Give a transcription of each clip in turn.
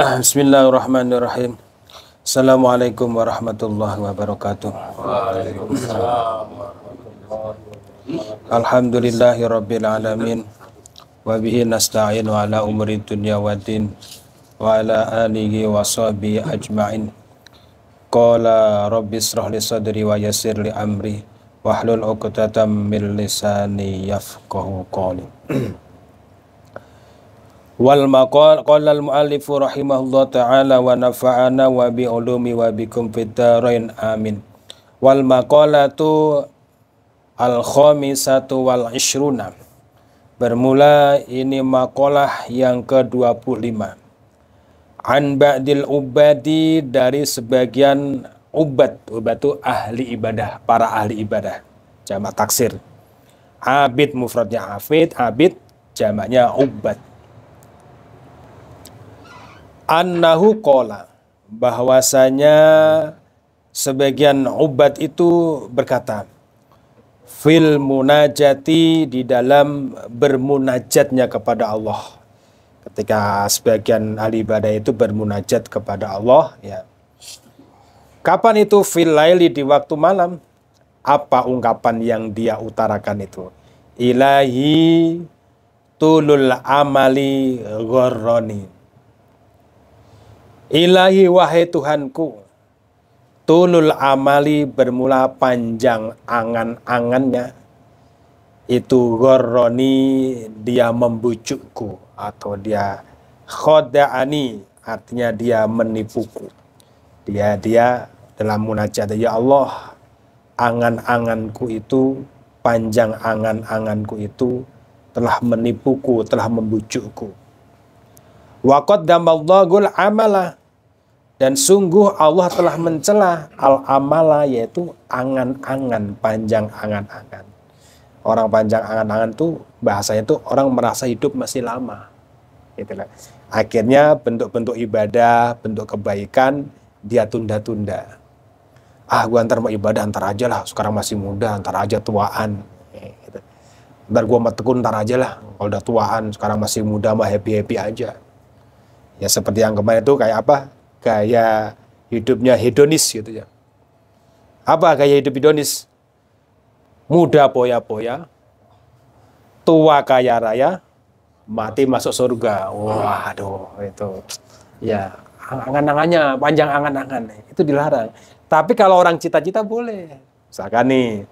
Bismillahirrahmanirrahim. Assalamualaikum warahmatullahi wabarakatuh. Waalaikumsalam. Alhamdulillahi rabbil alamin. Wa bihi nasta'in wa ala umuri dunya waddin wa ala alihi wa sahbihi ajma'in. Qala rabbi israh li sadri wa yassir li amri wahlul 'uqdatam min lisani yafqahu qawli. Wal maqal qala al muallifu rahimahullah ta'ala wa nafa'ana wa bi ulumi wa bikum fid dharain amin. Wal maqalatu al khamisatu wal ishruna. Bermula ini maqalah yang ke-25. An ba'dil ubadi, dari sebagian ubad. Ubad itu ahli ibadah, para ahli ibadah. Jamak taksir. Abid mufradnya abid jamaknya ubad. Annahu qala, bahwasanya sebagian ubad itu berkata, fil munajati, di dalam bermunajatnya kepada Allah. Ketika sebagian ahli ibadah itu bermunajat kepada Allah, ya. Kapan itu? Fil laili, di waktu malam. Apa ungkapan yang dia utarakan itu? Ilahi tulul amali gharrani. Ilahi, wahai Tuhanku, tulul amali, bermula panjang angan-angannya, itu gharrani, dia membujukku, atau dia khoda'ani, artinya dia menipuku. Dia dalam munajat, ya Allah, angan-anganku itu, panjang angan-anganku itu telah menipuku, telah membujukku. Wa qaddamallahul amala, dan sungguh Allah telah mencela al-amala, yaitu angan-angan, panjang angan-angan. Orang panjang angan-angan itu bahasanya itu orang merasa hidup masih lama. Itulah. Akhirnya bentuk-bentuk ibadah, bentuk kebaikan dia tunda-tunda. Gua ntar mau ibadah ntar aja lah, sekarang masih muda, ntar aja tuaan. Gitu. Ntar gua mau tekun ntar aja lah, kalau udah tuaan, sekarang masih muda mah happy-happy aja. Ya seperti yang kemarin itu kayak apa? Gaya hidupnya hedonis gitu ya. Apa gaya hidup hedonis? Muda poya-poya, tua kaya raya, mati masuk surga. Waduh, itu ya angan-angannya, panjang angan-angan, itu dilarang. Tapi kalau orang cita-cita boleh. Misalkan nih,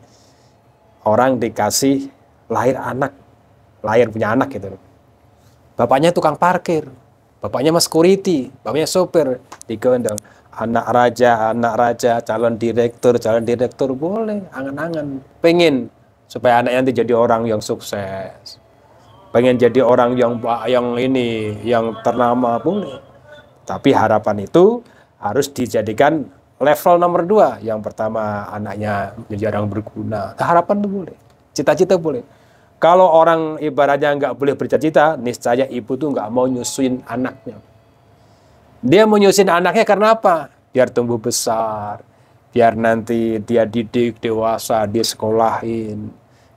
orang dikasih lahir punya anak gitu. Bapaknya tukang parkir, bapaknya mas security, bapaknya sopir, digondong. Anak raja, calon direktur boleh, angan-angan. Pengen supaya anaknya nanti jadi orang yang sukses. Pengen jadi orang yang ternama, boleh. Tapi harapan itu harus dijadikan level nomor 2. Yang pertama, anaknya menjadi orang berguna. Harapan itu boleh, cita-cita boleh. Kalau orang ibaratnya nggak boleh bercita-cita, niscaya ibu tuh nggak mau nyusuin anaknya. Dia mau nyusuin anaknya karena apa? Biar tumbuh besar, biar nanti dia didik dewasa, dia sekolahin,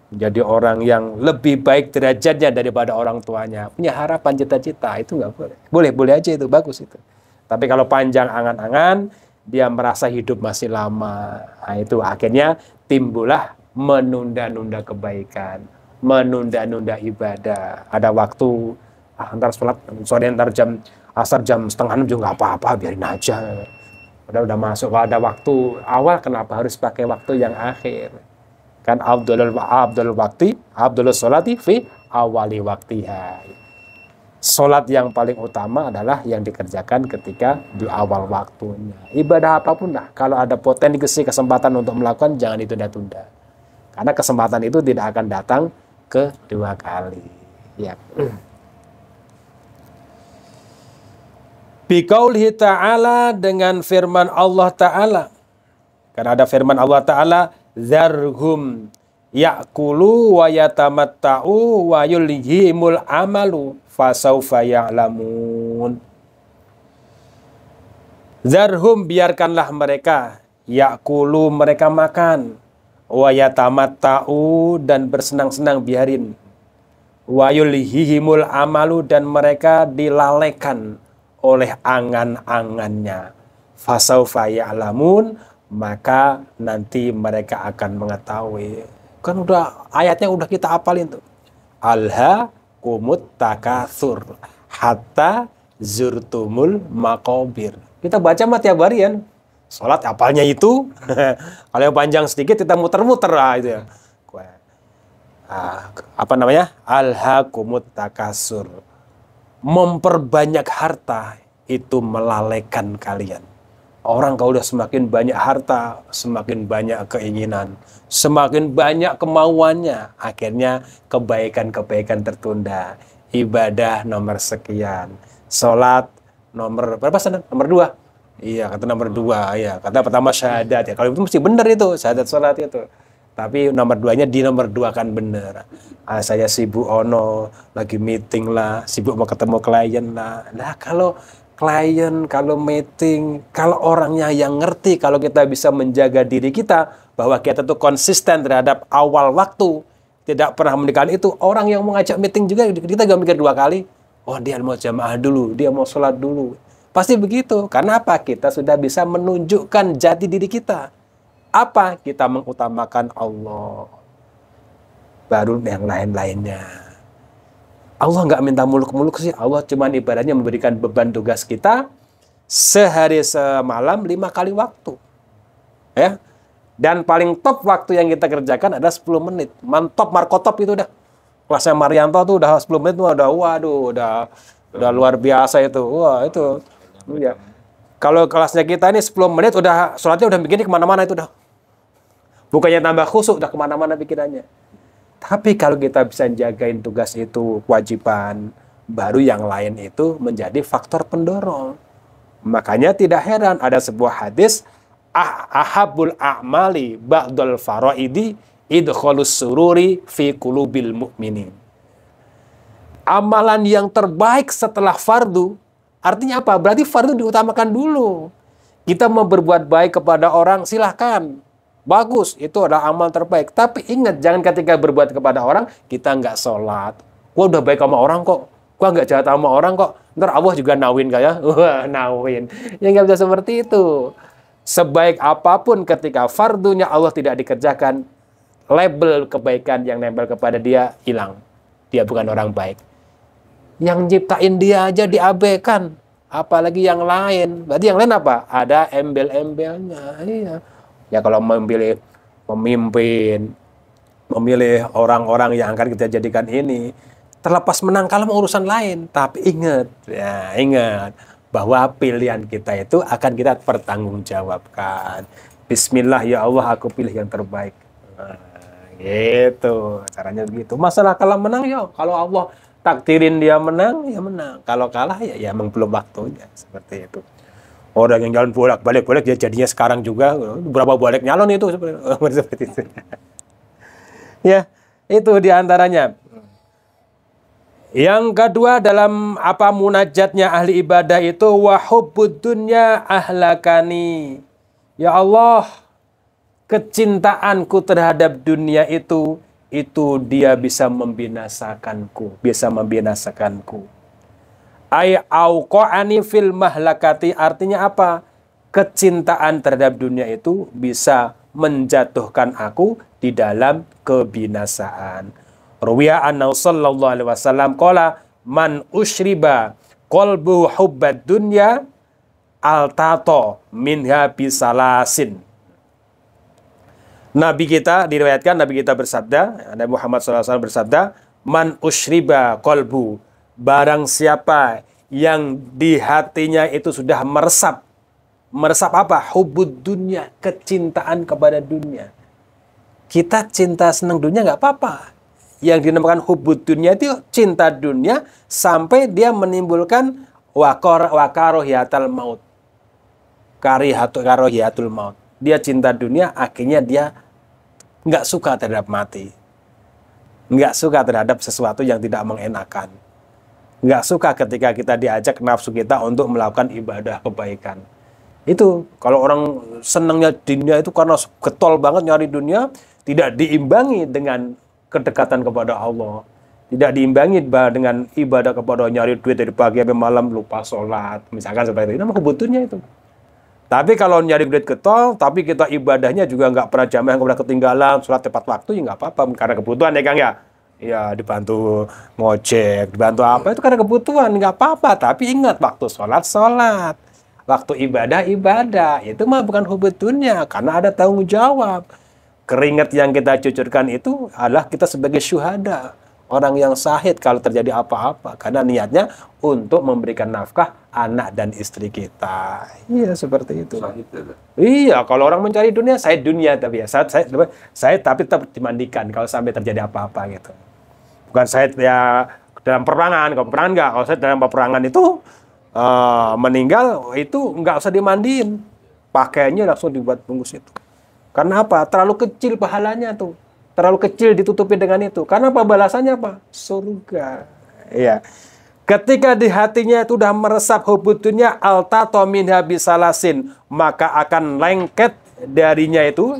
menjadi orang yang lebih baik derajatnya daripada orang tuanya. Punya harapan, cita-cita, itu nggak boleh. Boleh aja, itu bagus itu. Tapi kalau panjang angan-angan, dia merasa hidup masih lama. Nah, itu akhirnya timbullah menunda-nunda kebaikan, menunda-nunda ibadah. Ada waktu, ntar sholat sore, ntar jam asar jam 5:30 juga nggak apa-apa, biarin aja. Udah masuk. Kalau ada waktu awal, kenapa harus pakai waktu yang akhir? Kan abdul sholati fi awali waktiha. Sholat yang paling utama adalah yang dikerjakan ketika di awal waktunya. Ibadah apapun lah, kalau ada potensi kesempatan untuk melakukan, jangan ditunda-tunda. Karena kesempatan itu tidak akan datang kedua kali. Ya. Biqaulihi ta'ala, dengan firman Allah Ta'ala. Karena ada firman Allah Ta'ala, zarhum ya'kulu wa yatamatta'u wa yulhihimul amalu fasawfa ya'lamun. Zarhum, biarkanlah mereka, ya'kulu, mereka makan, wa yatamatta'u, dan bersenang-senang, biarin. Wa yulhihimul amalu, dan mereka dilalaikan oleh angan-angannya. Fasaufa ya'lamun, maka nanti mereka akan mengetahui. Kan udah ayatnya udah kita hafalin tuh. Alhaakumut takatsur hatta zurtumul maqabir. Kita baca mah tiap hari kan. Salat apalnya itu. Kalau yang panjang sedikit kita muter-muter lah itu ya. Apa namanya? Alhaakumut takatsur. Memperbanyak harta itu melalaikan kalian. Orang kalau udah semakin banyak harta, semakin banyak keinginan, semakin banyak kemauannya, akhirnya kebaikan-kebaikan tertunda. Ibadah nomor sekian, sholat nomor berapa sana? Nomor 2. Iya, kata nomor 2. Ya, kata pertama syahadat ya. Kalau itu mesti benar itu, syahadat sholat itu. Tapi nomor 2-nya di nomor 2 kan benar. Saya sibuk lagi meeting lah, sibuk mau ketemu klien lah. Nah, kalau klien, kalau meeting, kalau orangnya yang ngerti, kalau kita bisa menjaga diri kita, bahwa kita tuh konsisten terhadap awal waktu, tidak pernah meninggalkan itu, orang yang mau ngajak meeting juga, kita gak mikir 2 kali, oh dia mau jamaah dulu, dia mau sholat dulu. Pasti begitu, karena apa? Kita sudah bisa menunjukkan jati diri kita. Apa? Kita mengutamakan Allah. Baru yang lain-lainnya. Allah nggak minta muluk-muluk sih. Allah cuma ibaratnya memberikan beban tugas kita sehari semalam 5 kali waktu. Ya. Dan paling top waktu yang kita kerjakan adalah 10 menit. Mantap Markotop itu udah. Kelasnya Marianto tuh udah 10 menit udah waduh, udah luar biasa itu. Wah, itu. Ya. Kalau kelasnya kita ini 10 menit udah sholatnya udah bikinnya kemana-mana itu udah. Bukannya tambah khusyuk, udah kemana-mana pikirannya. Tapi kalau kita bisa jagain tugas itu, kewajiban, baru yang lain itu menjadi faktor pendorong. Makanya tidak heran ada sebuah hadis, ahabul a'mali ba'dul faraidi idkhalus sururi fi qulubil mu'minin. Amalan yang terbaik setelah fardu, artinya apa? Berarti fardu diutamakan dulu. Kita mau berbuat baik kepada orang, silahkan. Bagus, itu adalah amal terbaik. Tapi ingat, jangan ketika berbuat kepada orang, kita nggak sholat. Gua udah baik sama orang kok. Gua nggak jahat sama orang kok. Ntar Allah juga nawin kayak, wah nawin. Ya nggak bisa seperti itu. Sebaik apapun ketika fardunya Allah tidak dikerjakan, label kebaikan yang nempel kepada dia hilang. Dia bukan orang baik. Yang nyiptain dia aja diabaikan. Apalagi yang lain. Berarti yang lain apa? Ada embel-embelnya. Iya. Ya kalau memilih pemimpin, memilih orang-orang yang akan kita jadikan ini, terlepas menang kalah urusan lain. Tapi ingat bahwa pilihan kita itu akan kita pertanggungjawabkan. Bismillah ya Allah, aku pilih yang terbaik. Nah, gitu, caranya begitu. Masalah kalah menang ya, kalau Allah takdirin dia menang, ya menang. Kalau kalah ya emang belum waktunya, seperti itu. Orang yang jalan bolak-balik ya jadinya sekarang juga berapa balik nyalon itu seperti itu. Ya, itu diantaranya. Yang kedua dalam apa munajatnya ahli ibadah itu wahubbud dunya ahlakani. Ya Allah, kecintaanku terhadap dunia itu dia bisa membinasakanku, Ay auqa'ani fil mahlakati, artinya apa? Kecintaan terhadap dunia itu bisa menjatuhkan aku di dalam kebinasaan. Ruwiya anna sallallahu alaihi wasallam qala man usyriba qalbu hubbad dunya altato minha bisalasin. Nabi kita bersabda, Nabi Muhammad SAW bersabda, man usyriba qalbu, barang siapa yang di hatinya itu sudah meresap apa? Hubbud dunya, kecintaan kepada dunia. Kita cinta senang dunia nggak apa-apa. Yang dinamakan hubbud dunya itu cinta dunia sampai dia menimbulkan wakarohiyatul maut. Karohiyatul maut. Dia cinta dunia, akhirnya dia nggak suka terhadap mati. Nggak suka terhadap sesuatu yang tidak mengenakan. Nggak suka ketika kita diajak nafsu kita untuk melakukan ibadah kebaikan. Itu kalau orang senangnya dunia itu karena getol banget nyari dunia, tidak diimbangi dengan kedekatan kepada Allah, tidak diimbangi dengan ibadah kepada nyari duit dari pagi sampai malam lupa sholat, misalkan seperti itu. Itu kebutuhannya itu. Tapi kalau nyari duit getol, tapi kita ibadahnya juga nggak pernah jamaah, nggak pernah ketinggalan, sholat tepat waktu, ya nggak apa-apa, karena kebutuhan ya Kang ya. Ya dibantu ngojek, dibantu apa, itu karena kebutuhan, nggak apa-apa. Tapi ingat, waktu sholat, waktu ibadah, itu mah bukan hubudunnya, karena ada tanggung jawab. Keringat yang kita cucurkan itu adalah kita sebagai syuhada, orang yang syahid kalau terjadi apa-apa, karena niatnya untuk memberikan nafkah anak dan istri kita. Iya, seperti itu. Iya, kalau orang mencari dunia, saya dunia, tapi ya saya tapi tetap dimandikan kalau sampai terjadi apa-apa gitu. Bukan saya ya dalam peperangan, kalau peperangan enggak, kalau saya dalam peperangan itu meninggal itu nggak usah dimandiin, pakaiannya langsung dibuat bungkus itu. Karena apa? Terlalu kecil pahalanya tuh. Terlalu kecil ditutupi dengan itu. Karena apa? Balasannya apa? Surga. Iya. Ketika di hatinya itu sudah meresap hubudunya alta tominha bisalasin, maka akan lengket darinya itu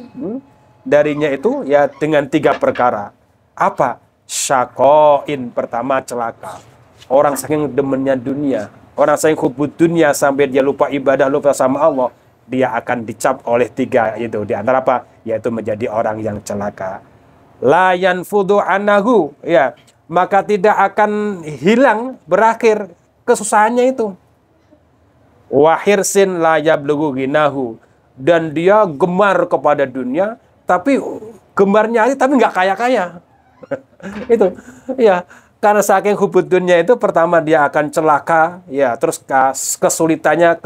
ya dengan 3 perkara. Apa? Syakoin, pertama celaka. Orang saking demennya dunia, orang saking hubud dunia sampai dia lupa ibadah, lupa sama Allah, dia akan dicap oleh 3 itu. Di antara apa? Yaitu menjadi orang yang celaka. La yanfudu anahu, ya, maka tidak akan hilang, berakhir kesusahannya itu. Wahirsin la yablughu ginahu, dan dia gemar kepada dunia, tapi gemarnya tapi nggak kaya-kaya. Itu, ya, karena saking hubud dunia itu, pertama dia akan celaka, ya, terus kesulitannya,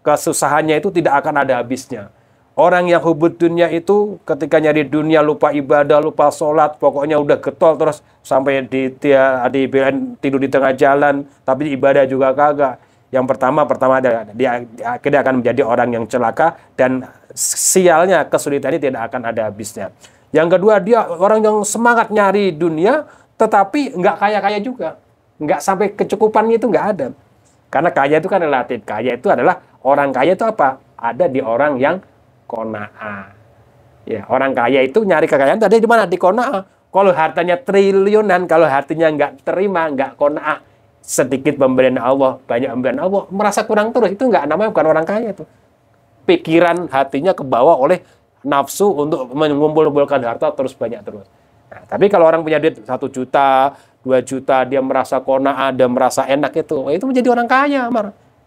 kesusahannya itu tidak akan ada habisnya. Orang yang hubud dunia itu ketika nyari dunia lupa ibadah, lupa sholat, pokoknya udah getol terus sampai tidur di tengah jalan, tapi ibadah juga kagak. Yang pertama dia akhirnya akan menjadi orang yang celaka, dan sialnya kesulitannya tidak akan ada habisnya. Yang kedua, dia orang yang semangat nyari dunia, tetapi nggak kaya-kaya juga, nggak sampai kecukupannya itu nggak ada. Karena kaya itu kan relatif. Kaya itu adalah, orang kaya itu apa? Ada di orang yang qanaah. Ya, orang kaya itu nyari kekayaan ada di mana? Di qanaah. Kalau hartanya triliunan, kalau hatinya nggak terima, nggak qanaah, sedikit pemberian Allah, banyak pemberian Allah, merasa kurang terus, itu nggak, namanya bukan orang kaya itu. Pikiran hatinya kebawa oleh nafsu untuk mengumpul-kumpulkan harta terus banyak terus. Nah, tapi kalau orang punya duit 1 juta, 2 juta, dia merasa qanaah, dia merasa enak itu menjadi orang kaya,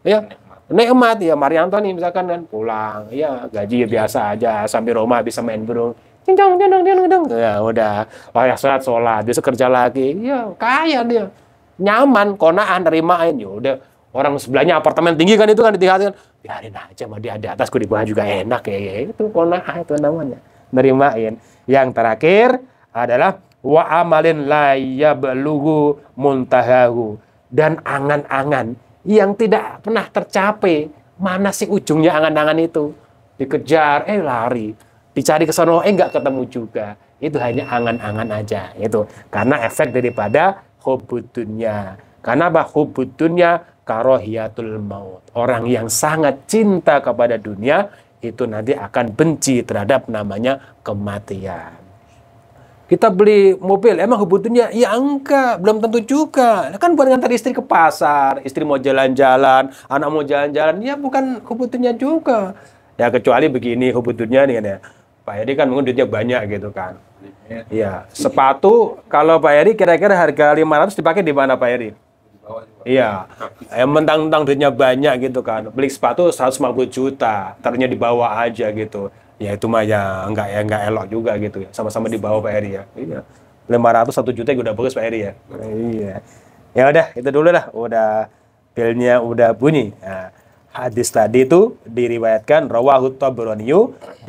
ya. Nikmat ya, Marianto nih misalkan kan pulang, ya gaji biasa aja, sampai rumah bisa main burung, cincong, ya udah, sholat, bisa kerja lagi, ya kaya dia, nyaman, qanaah, nerimain, ya udah. Orang sebelahnya apartemen tinggi kan, itu kan ditinggalkan, biarin aja, mah dia di atas, gue di bawah juga enak ya, itu qanaah, itu namanya nerimain. Yang terakhir adalah wa amalin la yablughu muntahahu, dan angan-angan yang tidak pernah tercapai. Mana sih ujungnya angan-angan itu? Dikejar, lari. Dicari ke sono, nggak ketemu juga. Itu hanya angan-angan aja. Itu karena efek daripada hubud dunya. Karena apa? Hubud dunya karohiyatul maut. Orang yang sangat cinta kepada dunia, itu nanti akan benci terhadap namanya kematian. Kita beli mobil, emang hubudnya? Ya enggak, belum tentu juga. Kan buat ngantar istri ke pasar, istri mau jalan-jalan, anak mau jalan-jalan, ya bukan hubudnya juga. Ya kecuali begini hubudnya nih kan ya. Pak Heri kan mungkin duitnya banyak gitu kan. Iya, sepatu kalau Pak Heri kira-kira harga 500 dipakai di mana Pak Heri? Iya, mentang-mentang duitnya banyak gitu kan. Beli sepatu 150 juta, taruhnya di bawah aja gitu. Ya itu mah ya enggak elok juga gitu ya. Sama-sama di bawah Pak Heri ya. Iya. 500 1 juta udah bagus Pak Heri ya. Iya. Ya udah, itu dulu lah. Udah belnya udah bunyi. Nah, hadis tadi itu diriwayatkan rawahu Tabrani,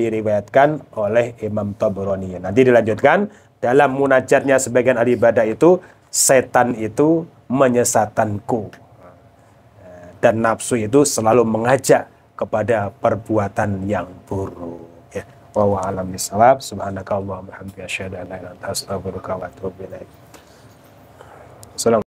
diriwayatkan oleh Imam Tabrani. Nanti dilanjutkan dalam munajatnya sebagian ahli ibadah itu, setan itu menyesatkanku. Dan nafsu itu selalu mengajak kepada perbuatan yang buruk. Wa a'lam bishawab. Subhanakallahumma wa bihamdika asyhadu an la ilaha illa anta astaghfiruka wa atubu ilaik.